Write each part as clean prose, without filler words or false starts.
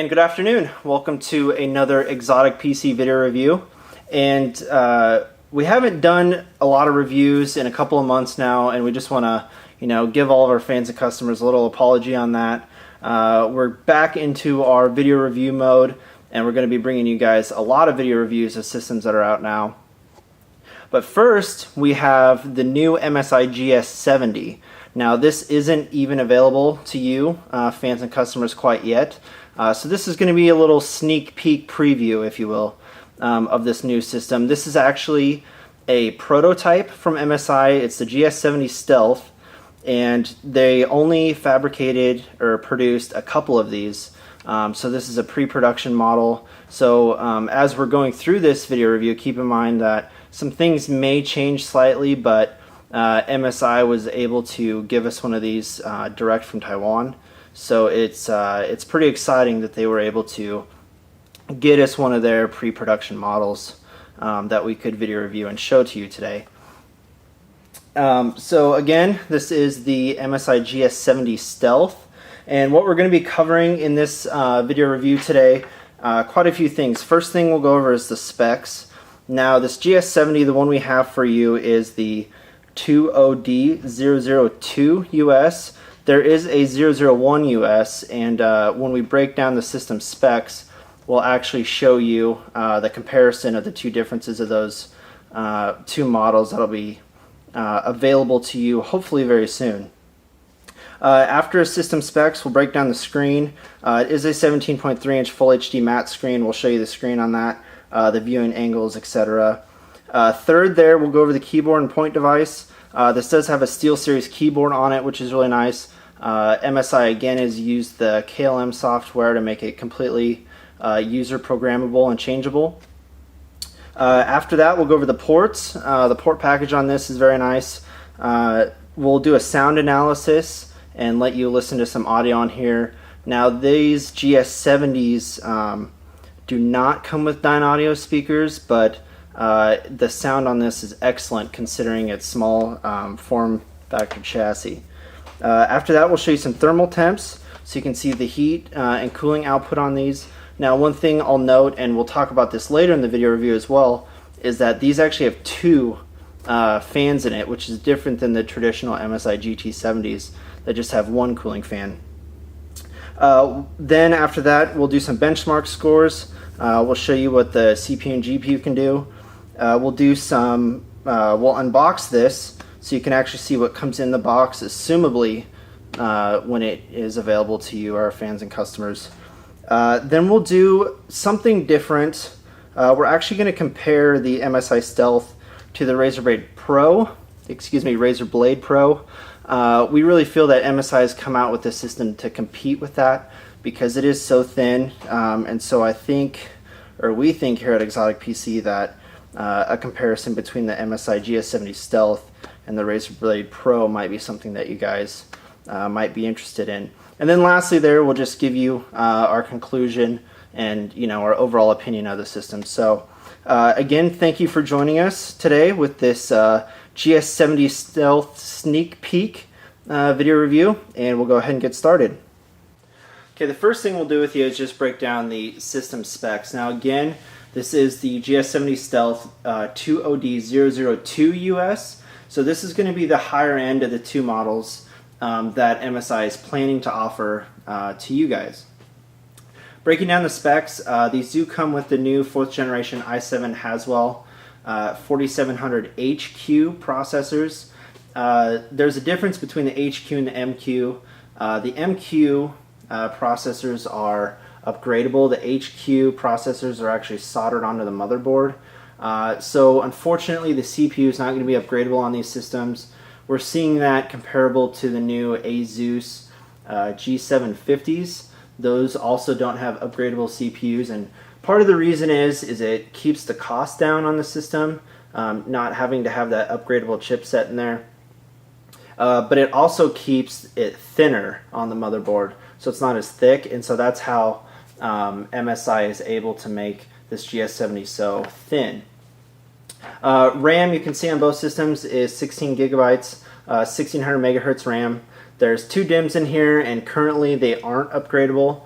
And good afternoon. Welcome to another XOTIC PC video review. And we haven't done a lot of reviews in a couple of months now, and we just want to, give all of our fans and customers a little apology on that. We're back into our video review mode, and we're going to be bringing you guys a lot of video reviews of systems that are out now. But first, we have the new MSI GS70. Now, this isn't even available to you, fans and customers, quite yet. So this is going to be a little sneak peek preview, if you will, of this new system. This is actually a prototype from MSI. It's the GS70 Stealth, and they only fabricated or produced a couple of these. So this is a pre-production model. So as we're going through this video review, keep in mind that some things may change slightly, but MSI was able to give us one of these direct from Taiwan. So it's pretty exciting that they were able to get us one of their pre-production models that we could video review and show to you today. So again, this is the MSI GS70 Stealth, and what we're going to be covering in this video review today, quite a few things. First thing we'll go over is the specs. Now this GS70, the one we have for you, is the 20D002 US. There is a 001 US, and when we break down the system specs, we'll actually show you the comparison of the two differences of those two models that'll be available to you hopefully very soon. After system specs, we'll break down the screen. It is a 17.3-inch Full HD matte screen. We'll show you the screen on that, the viewing angles, etc. Third there, we'll go over the keyboard and point device. This does have a SteelSeries keyboard on it, which is really nice. MSI again has used the KLM software to make it completely user programmable and changeable. After that, we'll go over the ports. The port package on this is very nice. We'll do a sound analysis and let you listen to some audio on here. Now these GS70s do not come with Dyne audio speakers, but the sound on this is excellent considering its small form factor chassis. After that, we'll show you some thermal temps so you can see the heat and cooling output on these. Now, one thing I'll note, and we'll talk about this later in the video review as well, is that these actually have two fans in it, which is different than the traditional MSI GT70s that just have one cooling fan. Then after that, we'll do some benchmark scores. We'll show you what the CPU and GPU can do. We'll do some, we'll unbox this so you can actually see what comes in the box, assumably when it is available to you, our fans and customers. Then we'll do something different. We're actually going to compare the MSI Stealth to the Razer Blade Pro. We really feel that MSI has come out with this system to compete with that because it is so thin, and so I think, or we think here at XOTIC PC, that a comparison between the MSI GS70 Stealth and the Razer Blade Pro might be something that you guys might be interested in. And then lastly there, we'll just give you our conclusion and our overall opinion of the system. So again, thank you for joining us today with this GS70 Stealth sneak peek video review, and we'll go ahead and get started. Okay, the first thing we'll do with you is just break down the system specs. Now again, this is the GS70 Stealth 20D002 US. So this is going to be the higher end of the two models that MSI is planning to offer to you guys. Breaking down the specs, these do come with the new 4th generation i7 Haswell 4700HQ processors. There's a difference between the HQ and the MQ. The MQ processors are upgradable. The HQ processors are actually soldered onto the motherboard. So unfortunately, the CPU is not going to be upgradable on these systems. We're seeing that comparable to the new Asus G750s. Those also don't have upgradable CPUs, and part of the reason is it keeps the cost down on the system, not having to have that upgradable chipset in there. But it also keeps it thinner on the motherboard, so it's not as thick, and so that's how MSI is able to make this GS70 so thin. RAM, you can see on both systems, is 16 gigabytes, 1600 megahertz RAM. There's two DIMMs in here, and currently they aren't upgradable.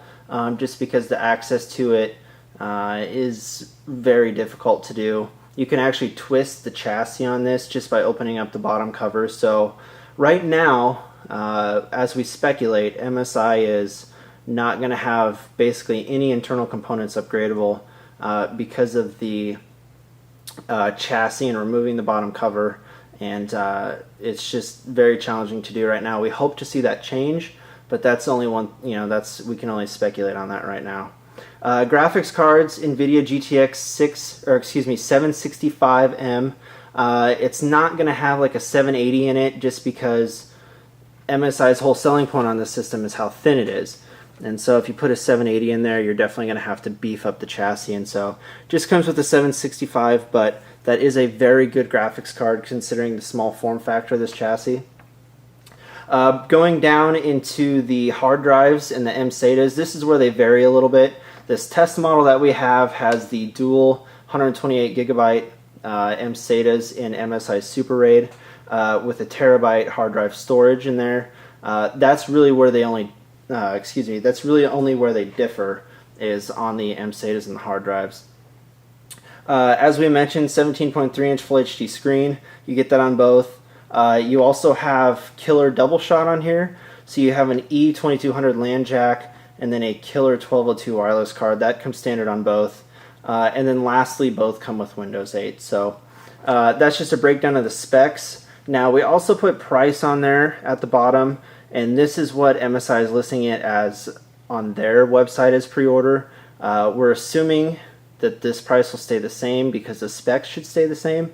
just because the access to it is very difficult to do. You can actually twist the chassis on this just by opening up the bottom cover. So right now, as we speculate, MSI is not going to have basically any internal components upgradable because of the chassis and removing the bottom cover, and it's just very challenging to do right now. We hope to see that change, but that's only one, we can only speculate on that right now. Graphics cards, NVIDIA GTX 765M. It's not going to have like a 780 in it just because MSI's whole selling point on this system is how thin it is. And so if you put a 780 in there, you're definitely going to have to beef up the chassis. And so just comes with a 765, but that is a very good graphics card considering the small form factor of this chassis. Going down into the hard drives and the mSATAs, this is where they vary a little bit. This test model that we have has the dual 128 gigabyte mSATAs in MSI Super RAID with a terabyte hard drive storage in there. That's really where they only that's really only where they differ, is on the mSATAs and the hard drives. As we mentioned, 17.3-inch Full HD screen. You get that on both. You also have killer double shot on here. So you have an E2200 LAN jack and then a killer 1202 wireless card. That comes standard on both. And then lastly, both come with Windows 8. So that's just a breakdown of the specs. Now we also put price on there at the bottom, and this is what MSI is listing it as on their website as pre-order. We're assuming that this price will stay the same because the specs should stay the same.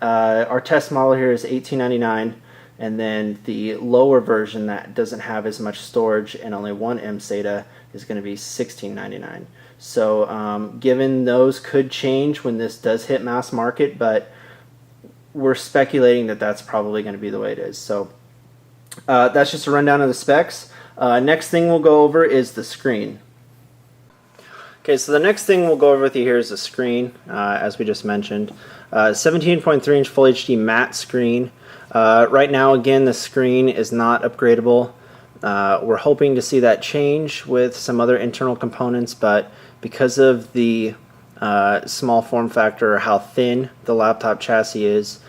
Our test model here is $18.99, and then the lower version that doesn't have as much storage and only one mSATA is going to be $16.99. So given those could change when this does hit mass market, but we're speculating that that's probably going to be the way it is. So that's just a rundown of the specs. Next thing we'll go over is the screen. Okay, so the next thing we'll go over with you here is the screen, as we just mentioned. 17.3-inch Full HD matte screen. Right now, again, the screen is not upgradable. We're hoping to see that change with some other internal components, but because of the small form factor, or how thin the laptop chassis is,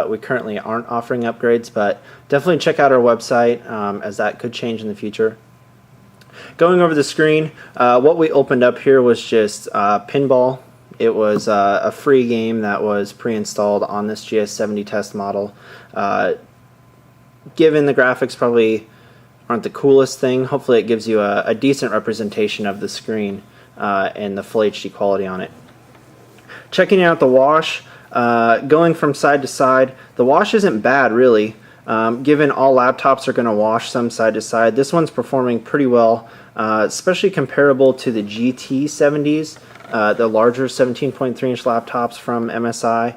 we currently aren't offering upgrades, but definitely check out our website as that could change in the future. Going over the screen, what we opened up here was just Pinball. It was a free game that was pre-installed on this GS70 test model. Given the graphics probably aren't the coolest thing, hopefully it gives you a decent representation of the screen and the Full HD quality on it. Checking out the wash, going from side to side, the wash isn't bad really. Given all laptops are going to wash some side to side, this one's performing pretty well, especially comparable to the GT70s, the larger 17.3-inch laptops from MSI.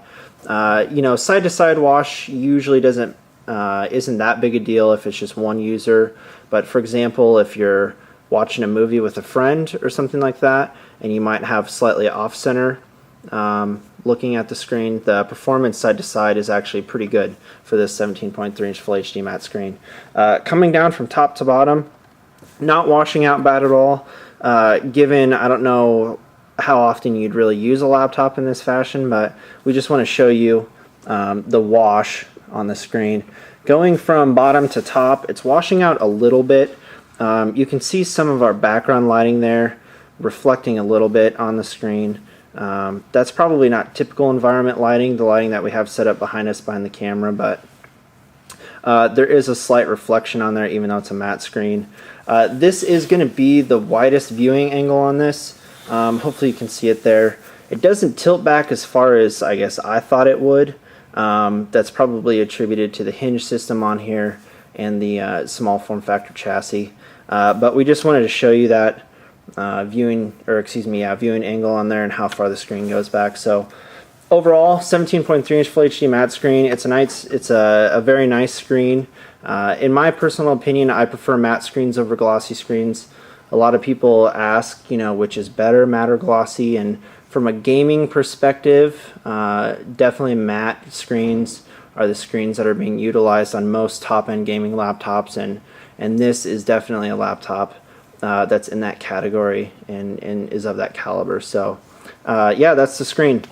Side to side wash usually isn't that big a deal if it's just one user, but for example, if you're watching a movie with a friend or something like that, and you might have slightly off center looking at the screen, the performance side to side is actually pretty good for this 17.3-inch Full HD matte screen. Coming down from top to bottom, not washing out bad at all. Given, I don't know how often you'd really use a laptop in this fashion, but we just want to show you the wash on the screen. Going from bottom to top, it's washing out a little bit. You can see some of our background lighting there reflecting a little bit on the screen. That's probably not typical environment lighting, the lighting that we have set up behind us behind the camera, but there is a slight reflection on there even though it's a matte screen. This is going to be the widest viewing angle on this. Hopefully you can see it there. It doesn't tilt back as far as I guess I thought it would. That's probably attributed to the hinge system on here and the small form factor chassis. But we just wanted to show you that viewing angle on there and how far the screen goes back. So overall, 17.3-inch Full HD matte screen. It's a very nice screen. In my personal opinion, I prefer matte screens over glossy screens. A lot of people ask, which is better, matte or glossy, and from a gaming perspective, definitely matte screens are the screens that are being utilized on most top-end gaming laptops, and this is definitely a laptop that's in that category and is of that caliber. So yeah, that's the screen.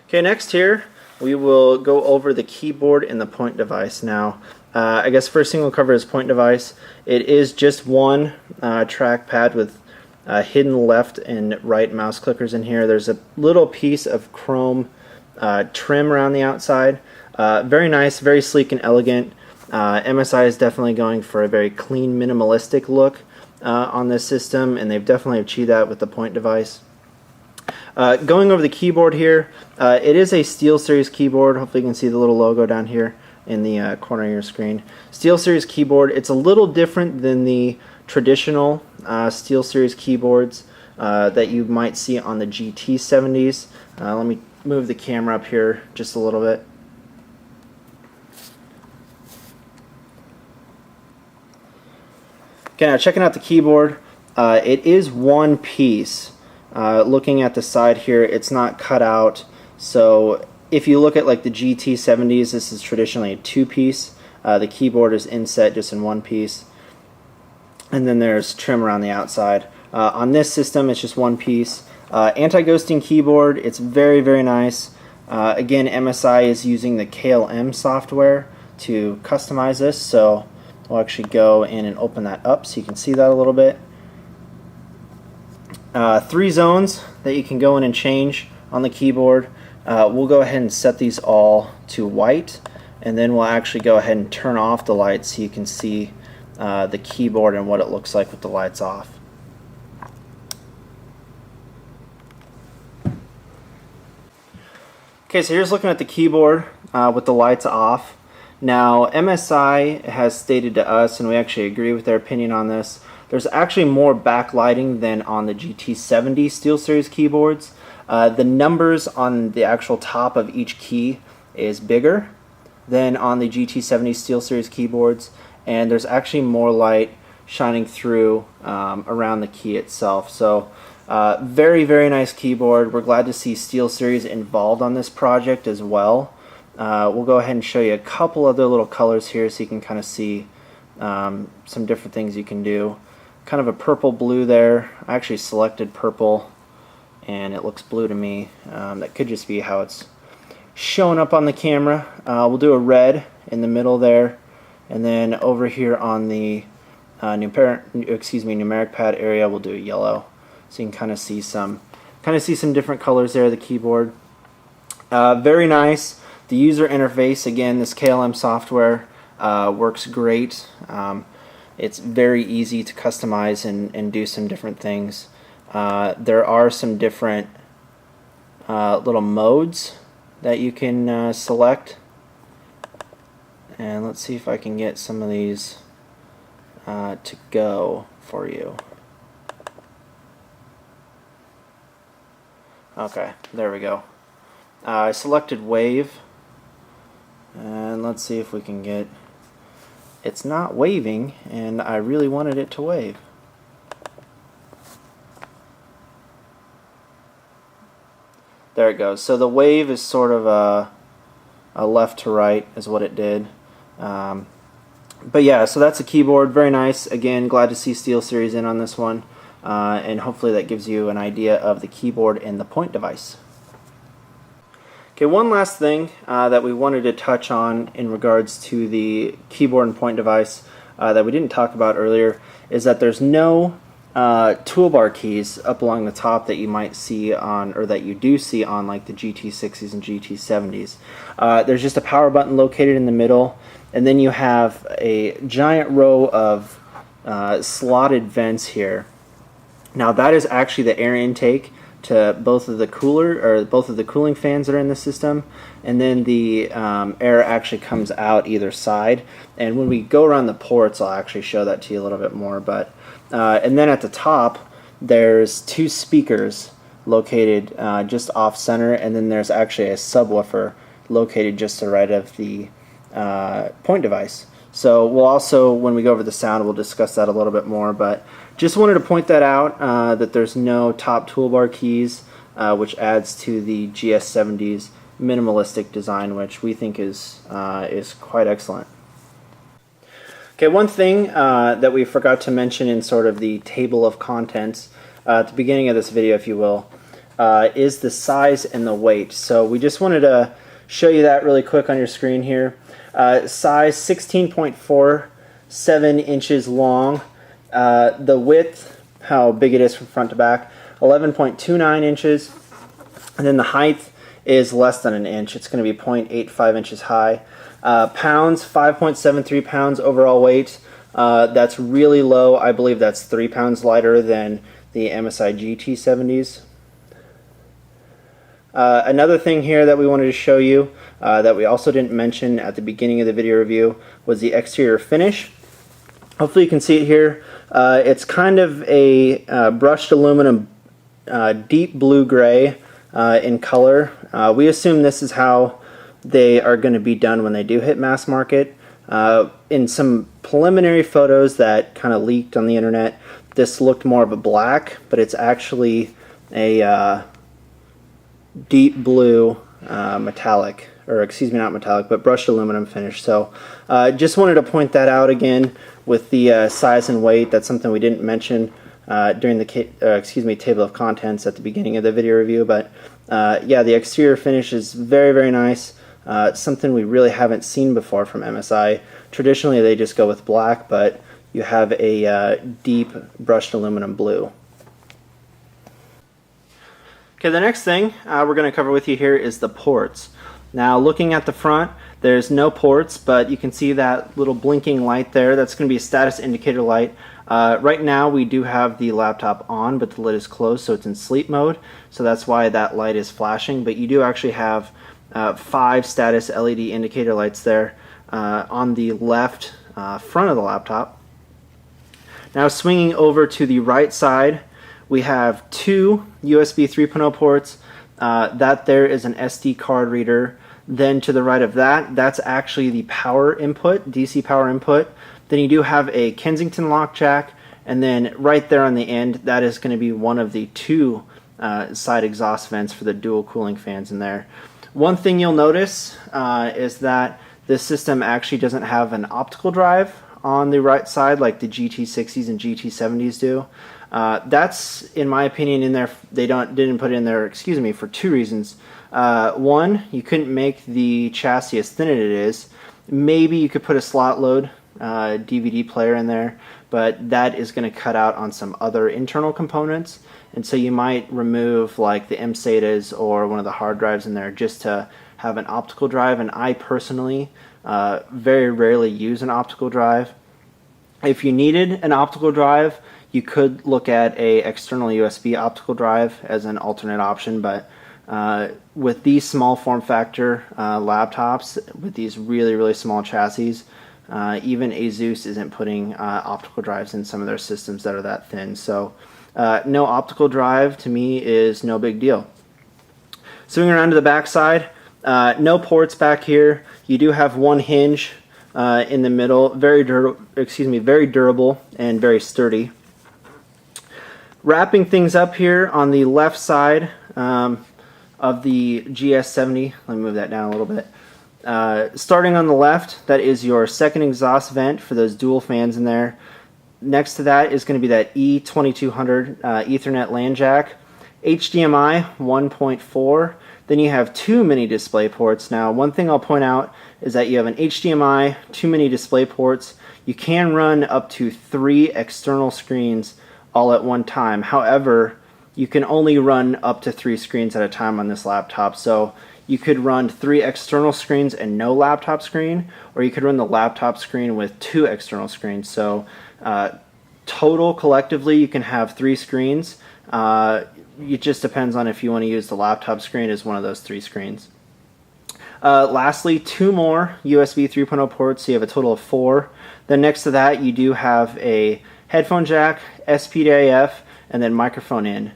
Okay, next here we will go over the keyboard and the point device. Now I guess first thing we'll cover is point device. It is just one trackpad with hidden left and right mouse clickers in here. There's a little piece of chrome trim around the outside. Very nice, very sleek and elegant. MSI is definitely going for a very clean, minimalistic look on this system, and they've definitely achieved that with the point device. Going over the keyboard here, it is a SteelSeries keyboard. Hopefully you can see the little logo down here in the corner of your screen. SteelSeries keyboard. It's a little different than the traditional SteelSeries keyboards that you might see on the GT70s. Let me move the camera up here just a little bit. Okay, now checking out the keyboard, it is one piece. Looking at the side here, it's not cut out. So if you look at like the GT70s, this is traditionally a two-piece. The keyboard is inset just in one piece, and then there's trim around the outside. On this system, it's just one piece. Anti-ghosting keyboard. It's very, very nice. Again, MSI is using the KLM software to customize this, so we'll actually go in and open that up so you can see that a little bit. 3 zones that you can go in and change on the keyboard. We'll go ahead and set these all to white, and then we'll actually go ahead and turn off the lights so you can see the keyboard and what it looks like with the lights off. Okay, so here's looking at the keyboard with the lights off. Now, MSI has stated to us, and we actually agree with their opinion on this, there's actually more backlighting than on the GT70 SteelSeries keyboards. The numbers on the actual top of each key is bigger than on the GT70 SteelSeries keyboards, and there's actually more light shining through around the key itself. So very, very nice keyboard. We're glad to see SteelSeries involved on this project as well. We'll go ahead and show you a couple other little colors here so you can kind of see some different things you can do. Kind of a purple blue there. I actually selected purple and it looks blue to me. That could just be how it's showing up on the camera. We'll do a red in the middle there, and then over here on the numeric pad area we'll do a yellow, so you can kind of see some different colors there of the keyboard. Very nice. The user interface, again, this KLM software works great. It's very easy to customize and do some different things. There are some different little modes that you can select, and let's see if I can get some of these to go for you. Okay, there we go. I selected wave, and let's see if we can get, it's not waving, and I really wanted it to wave. There it goes. So the wave is sort of a left to right is what it did. But yeah, so that's a keyboard. Very nice. Again, glad to see SteelSeries in on this one. And hopefully that gives you an idea of the keyboard and the point device. Okay, one last thing that we wanted to touch on in regards to the keyboard and point device that we didn't talk about earlier is that there's no toolbar keys up along the top that you might see on, or that you do see on, like the GT60s and GT70s. There's just a power button located in the middle, and then you have a giant row of slotted vents here. Now that is actually the air intake to both of the cooling fans that are in the system, and then the air actually comes out either side. And when we go around the ports, I'll actually show that to you a little bit more. But and then at the top, there's 2 speakers located just off center, and then there's actually a subwoofer located just to the right of the point device. So we'll also, when we go over the sound, we'll discuss that a little bit more, but just wanted to point that out, that there's no top toolbar keys, which adds to the GS70's minimalistic design, which we think is quite excellent. Okay, Okay, one thing that we forgot to mention in sort of the table of contents at the beginning of this video, if you will, is the size and the weight. So we just wanted to show you that really quick on your screen here. Size 16.47 inches long. The width, how big it is from front to back, 11.29 inches. And then the height is less than an inch. It's going to be 0.85 inches high. Pounds, 5.73 pounds overall weight. That's really low. I believe that's 3 pounds lighter than the MSI GT70s. Another thing here that we wanted to show you that we also didn't mention at the beginning of the video review was the exterior finish. Hopefully you can see it here. It's kind of a brushed aluminum deep blue-gray in color. We assume this is how they are going to be done when they do hit mass market. In some preliminary photos that kind of leaked on the internet, this looked more of a black, but it's actually a deep blue metallic, or excuse me, not metallic, but brushed aluminum finish. So just wanted to point that out again with the size and weight. That's something we didn't mention during the table of contents at the beginning of the video review. But yeah, the exterior finish is very, very nice. Something we really haven't seen before from MSI. Traditionally they just go with black, but you have a deep brushed aluminum blue. Okay, the next thing we're going to cover with you here is the ports. Now looking at the front, there's no ports, but you can see that little blinking light there. That's going to be a status indicator light. Right now we do have the laptop on, but the lid is closed, so it's in sleep mode. So that's why that light is flashing, but you do actually have 5 status LED indicator lights there on the left front of the laptop. Now swinging over to the right side, we have 2 USB 3.0 ports. That there is an SD card reader. Then to the right of that, that's actually the power input, DC power input. Then you do have a Kensington lock jack, and then right there on the end, that is going to be one of the 2 side exhaust vents for the dual cooling fans in there. One thing you'll notice is that this system actually doesn't have an optical drive on the right side like the GT60s and GT70s do. That's, in my opinion, in there. They didn't put it in there, excuse me, for 2 reasons. One, you couldn't make the chassis as thin as it is. Maybe you could put a slot load DVD player in there, but that is going to cut out on some other internal components, and so you might remove like the mSATAs or one of the hard drives in there just to have an optical drive. And I personally very rarely use an optical drive. If you needed an optical drive, you could look at a external USB optical drive as an alternate option, but with these small form factor laptops with these really, really small chassis, even Asus isn't putting optical drives in some of their systems that are that thin. So no optical drive to me is no big deal. Swinging around to the back side, no ports back here. You do have one hinge in the middle, very durable and very sturdy. Wrapping things up here on the left side of the GS70, let me move that down a little bit. Starting on the left, that is your second exhaust vent for those dual fans in there. Next to that is going to be that E2200 Ethernet LAN jack, HDMI 1.4. Then you have 2 mini display ports. Now, one thing I'll point out is that you have an HDMI, 2 mini display ports. You can run up to 3 external screens all at one time. However, you can only run up to 3 screens at a time on this laptop. So you could run 3 external screens and no laptop screen, or you could run the laptop screen with 2 external screens. So total collectively you can have 3 screens. It just depends on if you want to use the laptop screen as one of those 3 screens. Lastly, 2 more USB 3.0 ports, so you have a total of 4. Then next to that you do have a headphone jack, SPDIF, and then microphone in.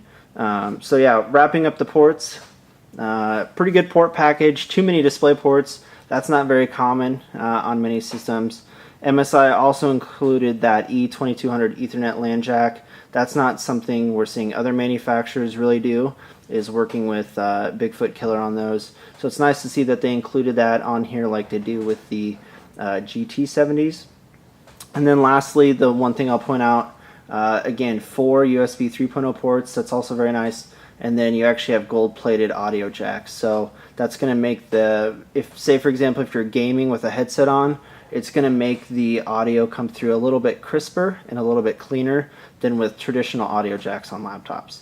So yeah, wrapping up the ports, pretty good port package. 2 mini display ports, that's not very common on many systems. MSI also included that E2200 Ethernet LAN jack. That's not something we're seeing other manufacturers really do, is working with Bigfoot Killer on those. So it's nice to see that they included that on here like they do with the GT70s. And then lastly, the one thing I'll point out, again, 4 USB 3.0 ports, that's also very nice. And then you actually have gold-plated audio jacks. So that's going to make say for example, if you're gaming with a headset on, it's going to make the audio come through a little bit crisper and a little bit cleaner than with traditional audio jacks on laptops.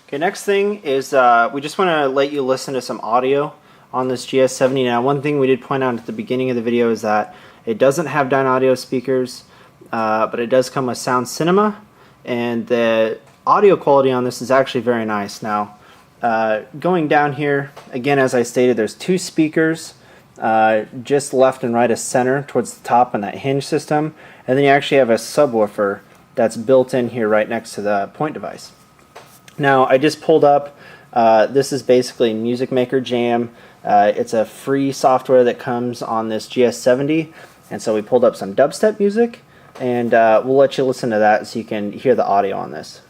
Okay, next thing is we just want to let you listen to some audio on this GS70. Now, one thing we did point out at the beginning of the video is that it doesn't have Dynaudio speakers, but it does come with Sound Cinema, and the audio quality on this is actually very nice. Now, going down here, again, as I stated, there's 2 speakers, just left and right of center towards the top on that hinge system, and then you actually have a subwoofer that's built in here right next to the point device. Now, I just pulled up, this is basically Music Maker Jam. It's a free software that comes on this GS70, and so we pulled up some dubstep music, and we'll let you listen to that so you can hear the audio on this.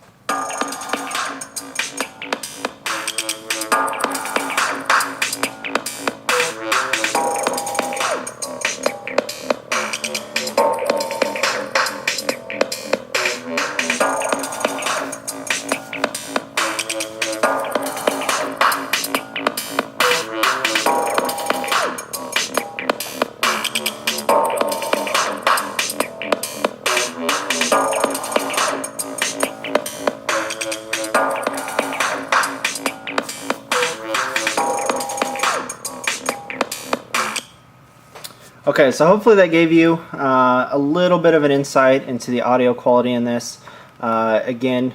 Okay, so hopefully that gave you a little bit of an insight into the audio quality in this. Again,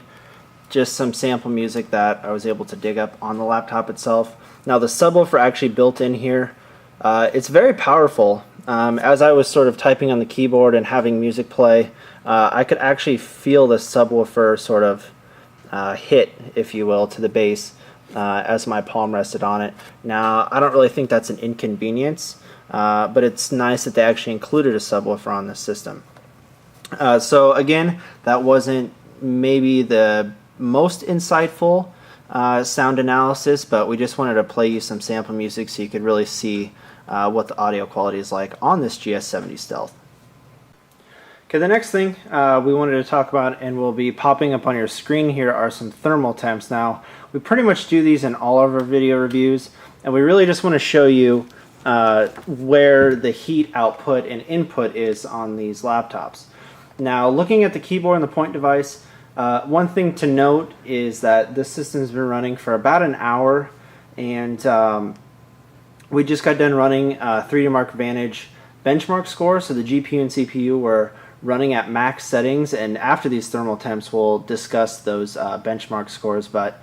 just some sample music that I was able to dig up on the laptop itself. Now, the subwoofer actually built in here, it's very powerful. As I was sort of typing on the keyboard and having music play, I could actually feel the subwoofer sort of hit, if you will, to the bass as my palm rested on it. Now, I don't really think that's an inconvenience. But it's nice that they actually included a subwoofer on this system. So again, that wasn't maybe the most insightful sound analysis, but we just wanted to play you some sample music so you could really see what the audio quality is like on this GS70 Stealth. Okay, the next thing we wanted to talk about, and will be popping up on your screen here, are some thermal temps. Now, we pretty much do these in all of our video reviews, and we really just want to show you where the heat output and input is on these laptops. Now, looking at the keyboard and the point device, one thing to note is that this system's been running for about an hour, and we just got done running 3D Mark Advantage benchmark score, so the GPU and CPU were running at max settings, and after these thermal temps we'll discuss those benchmark scores, but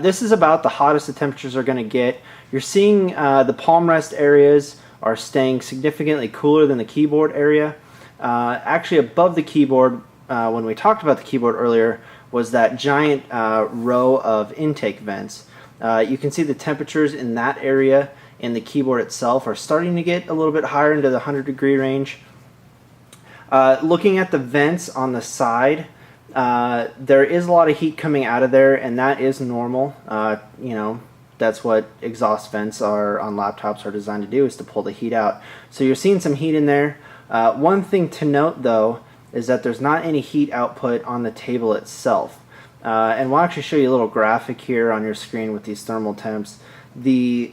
this is about the hottest the temperatures are going to get. You're seeing the palm rest areas are staying significantly cooler than the keyboard area. Actually, above the keyboard, when we talked about the keyboard earlier, was that giant row of intake vents. You can see the temperatures in that area and the keyboard itself are starting to get a little bit higher into the 100-degree range. Looking at the vents on the side, there is a lot of heat coming out of there, and that is normal. You know, that's what exhaust vents are on laptops are designed to do, is to pull the heat out. So you're seeing some heat in there. One thing to note, though, is that there's not any heat output on the table itself. And we'll actually show you a little graphic here on your screen with these thermal temps. The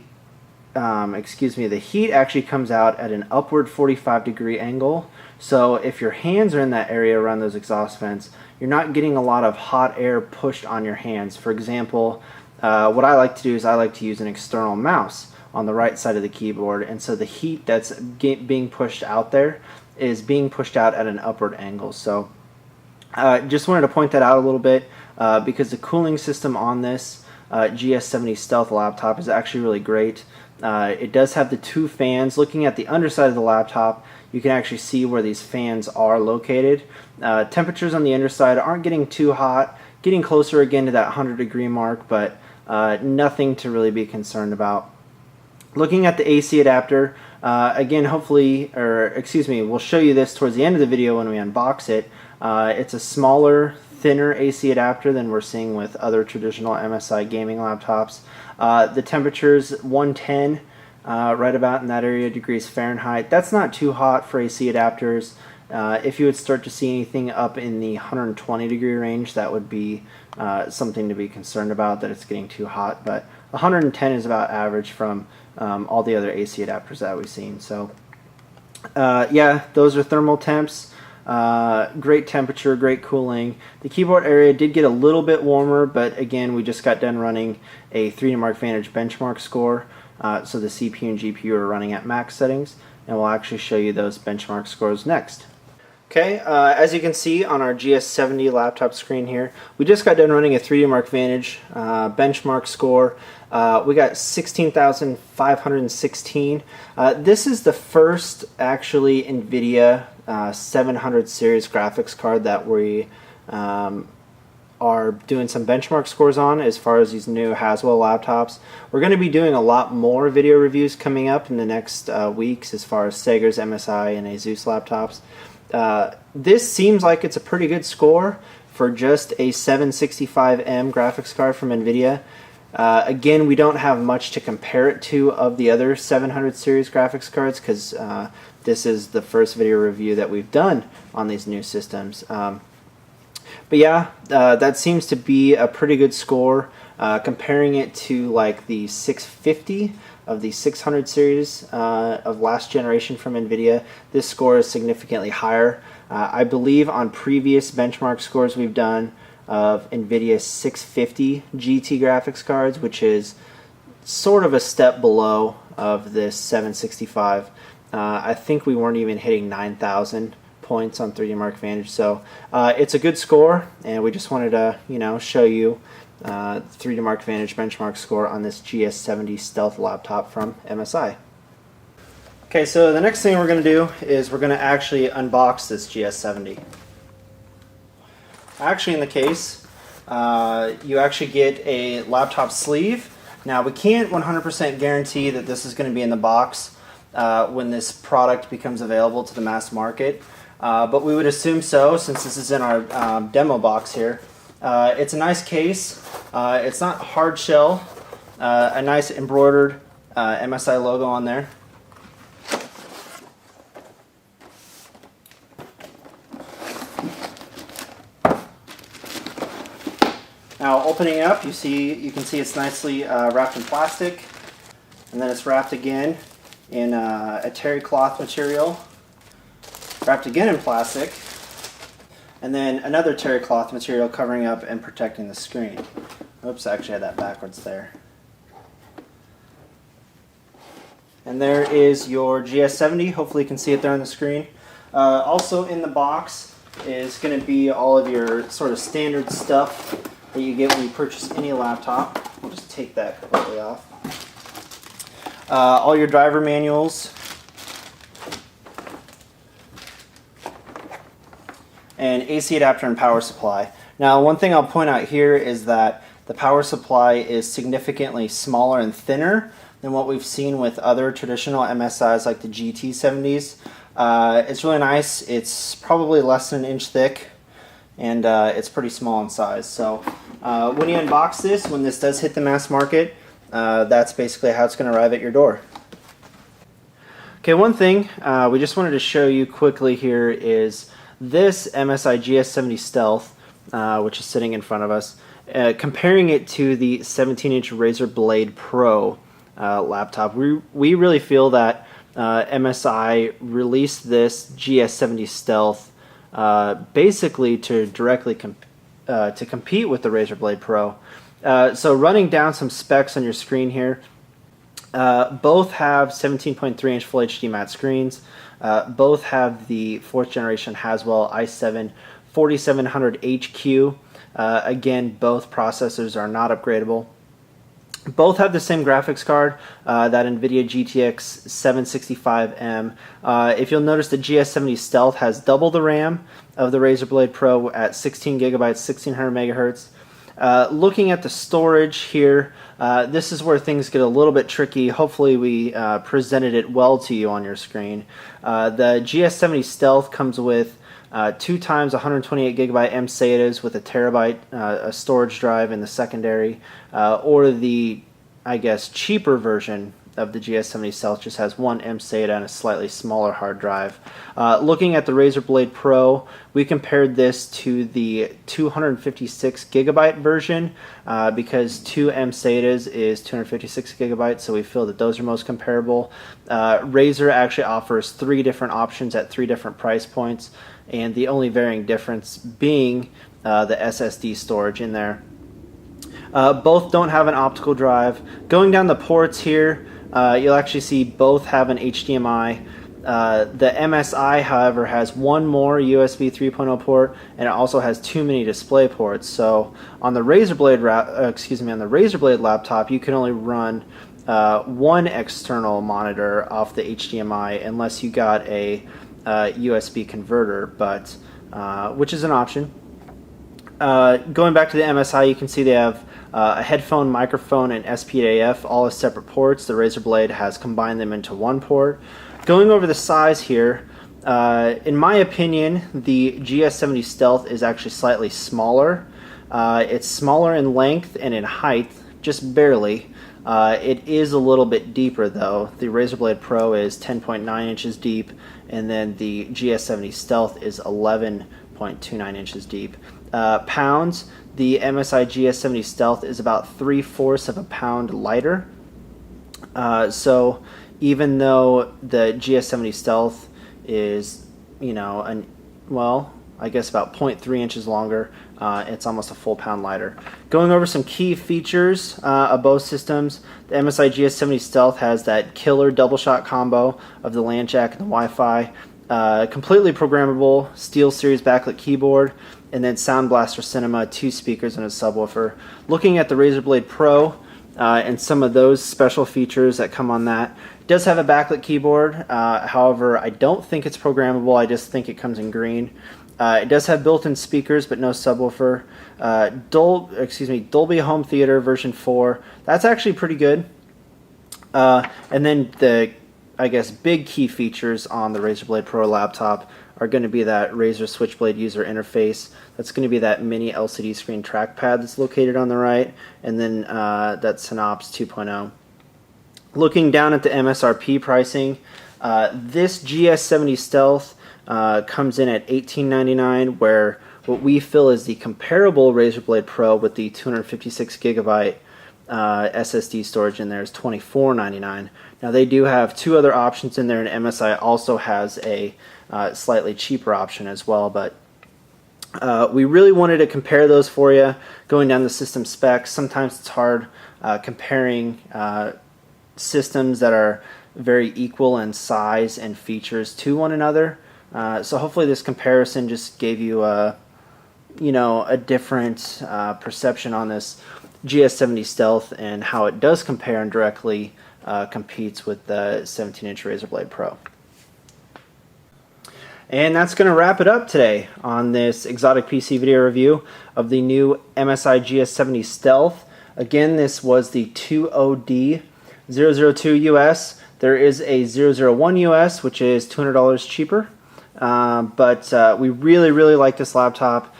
heat actually comes out at an upward 45-degree angle. So if your hands are in that area around those exhaust vents, you're not getting a lot of hot air pushed on your hands. For example, what I like to do is I like to use an external mouse on the right side of the keyboard, and so the heat that's being pushed out there is being pushed out at an upward angle. So just wanted to point that out a little bit because the cooling system on this GS70 Stealth laptop is actually really great. It does have the 2 fans. Looking at the underside of the laptop, you can actually see where these fans are located. Temperatures on the underside aren't getting too hot, getting closer again to that 100-degree mark, but nothing to really be concerned about. Looking at the AC adapter, again, we'll show you this towards the end of the video when we unbox it. It's a smaller, thinner AC adapter than we're seeing with other traditional MSI gaming laptops. The temperature's 110 right about in that area, degrees Fahrenheit. That's not too hot for AC adapters. If you would start to see anything up in the 120 degree range, that would be something to be concerned about, that it's getting too hot. But 110 is about average from all the other AC adapters that we've seen. So yeah, those are thermal temps. Great temperature, great cooling. The keyboard area did get a little bit warmer, but again, we just got done running a 3D Mark Vantage benchmark score. So the CPU and GPU are running at max settings, and we'll actually show you those benchmark scores next. Okay, as you can see on our GS70 laptop screen here, we just got done running a 3D Mark Vantage benchmark score. We got 16,516. This is the first actually NVIDIA 700 series graphics card that we are doing some benchmark scores on as far as these new Haswell laptops. We're going to be doing a lot more video reviews coming up in the next weeks as far as Sager's, MSI, and Asus laptops. This seems like it's a pretty good score for just a 765M graphics card from NVIDIA. Again, we don't have much to compare it to of the other 700 series graphics cards because this is the first video review that we've done on these new systems. But yeah, that seems to be a pretty good score. Comparing it to like the 650 of the 600 series of last generation from NVIDIA, this score is significantly higher. I believe on previous benchmark scores we've done of NVIDIA 650 GT graphics cards, which is sort of a step below of this 765. I think we weren't even hitting 9,000 points on 3D Mark Vantage, so it's a good score, and we just wanted to, show you 3D Mark Vantage benchmark score on this GS70 Stealth laptop from MSI. Okay, so the next thing we're going to do is we're going to actually unbox this GS70. Actually, in the case, you actually get a laptop sleeve. Now, we can't 100% guarantee that this is going to be in the box when this product becomes available to the mass market, but we would assume so since this is in our demo box here. It's a nice case. It's not hard shell. A nice embroidered MSI logo on there. Now, opening up, you can see it's nicely wrapped in plastic, and then it's wrapped again in a terry cloth material, wrapped again in plastic, and then another terry cloth material covering up and protecting the screen. Oops, I actually had that backwards there. And there is your GS70. Hopefully you can see it there on the screen. Also in the box is going to be all of your sort of standard stuff that you get when you purchase any laptop. We'll just take that completely off. All your driver manuals, and AC adapter and power supply. Now, one thing I'll point out here is that the power supply is significantly smaller and thinner than what we've seen with other traditional MSIs like the GT70s. It's really nice. It's probably less than an inch thick, and it's pretty small in size. So when you unbox this, when this does hit the mass market, that's basically how it's going to arrive at your door. Okay, one thing we just wanted to show you quickly here is this MSI GS70 Stealth, which is sitting in front of us, comparing it to the 17-inch Razer Blade Pro laptop. We really feel that MSI released this GS70 Stealth basically to directly to compete with the Razer Blade Pro. So running down some specs on your screen here, both have 17.3-inch Full HD matte screens. Both have the 4th generation Haswell i7 4700HQ. Again, both processors are not upgradable. Both have the same graphics card, that NVIDIA GTX 765M. If you'll notice, the GS70 Stealth has double the RAM of the Razer Blade Pro at 16 gigabytes, 1600 megahertz. Looking at the storage here, this is where things get a little bit tricky. Hopefully we presented it well to you on your screen. The GS70 Stealth comes with 2 times 128 gigabyte mSATAs with a terabyte a storage drive in the secondary, or the, I guess, cheaper version of the GS70 Stealth just has one mSATA and a slightly smaller hard drive. Looking at the Razer Blade Pro, we compared this to the 256 gigabyte version because 2 mSATAs is 256 gigabytes, so we feel that those are most comparable. Razer actually offers 3 different options at 3 different price points, and the only varying difference being the SSD storage in there. Both don't have an optical drive. Going down the ports here, you'll actually see both have an HDMI. The MSI, however, has one more USB 3.0 port, and it also has 2 mini display ports. So on the Razer Blade laptop, you can only run one external monitor off the HDMI unless you got a USB converter, but which is an option. Going back to the MSI, you can see they have a headphone, microphone, and SPDIF, all as separate ports. The Razer Blade has combined them into one port. Going over the size here, in my opinion, the GS70 Stealth is actually slightly smaller. It's smaller in length and in height, just barely. It is a little bit deeper though. The Razer Blade Pro is 10.9 inches deep, and then the GS70 Stealth is 11.29 inches deep. Pounds, the MSI GS70 Stealth is about 3/4 of a pound lighter. So even though the GS70 Stealth is, I guess about 0.3 inches longer, it's almost a full pound lighter. Going over some key features of both systems, the MSI GS70 Stealth has that killer double shot combo of the LAN jack and the Wi-Fi, completely programmable SteelSeries backlit keyboard, and then Sound Blaster Cinema, 2 speakers and a subwoofer. Looking at the Razer Blade Pro and some of those special features that come on that, it does have a backlit keyboard. However, I don't think it's programmable. I just think it comes in green. It does have built-in speakers, but no subwoofer. Dolby Home Theater version 4. That's actually pretty good. And then the, big key features on the Razer Blade Pro laptop are going to be that Razer Switchblade user interface. That's going to be that mini LCD screen trackpad that's located on the right, and then that Synops 2.0. Looking down at the MSRP pricing, this GS70 Stealth comes in at $1899, where what we feel is the comparable Razer Blade Pro with the 256 gigabyte SSD storage in there is $24.99. Now they do have 2 other options in there, and MSI also has a slightly cheaper option as well, but we really wanted to compare those for you. Going down the system specs, sometimes it's hard comparing systems that are very equal in size and features to one another. So hopefully this comparison just gave you a different perception on this GS70 Stealth and how it does compare and directly competes with the 17-inch Razer Blade Pro. And that's going to wrap it up today on this XOTIC PC video review of the new MSI GS70 Stealth. Again, this was the 20D002 US. There is a 001 US, which is $200 cheaper. But we really like this laptop.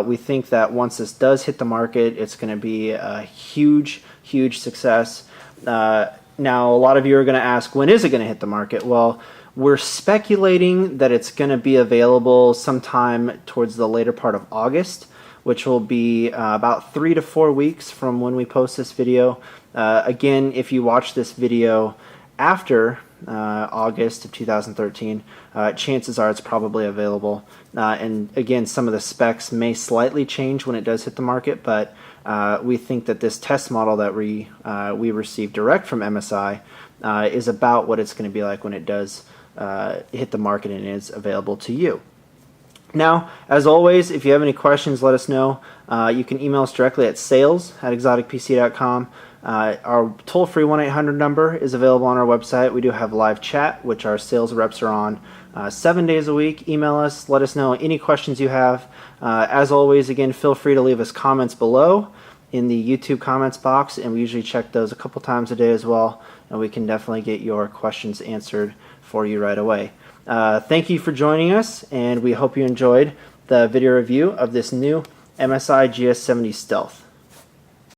We think that once this does hit the market, it's going to be a huge success. Now, a lot of you are going to ask, when is it going to hit the market? Well, we're speculating that it's going to be available sometime towards the later part of August, which will be about 3 to 4 weeks from when we post this video. Again, if you watch this video after August of 2013, chances are it's probably available. And again, some of the specs may slightly change when it does hit the market, but we think that this test model that we received direct from MSI is about what it's going to be like when it does hit the market and is available to you. Now, as always, if you have any questions, let us know. You can email us directly at sales@exoticpc.com. Our toll-free 1-800 number is available on our website. We do have live chat, which our sales reps are on 7 days a week. Email us, let us know any questions you have. As always, again, feel free to leave us comments below in the YouTube comments box, and we usually check those a couple times a day as well, and we can definitely get your questions answered for you right away. Thank you for joining us, and we hope you enjoyed the video review of this new MSI GS70 Stealth.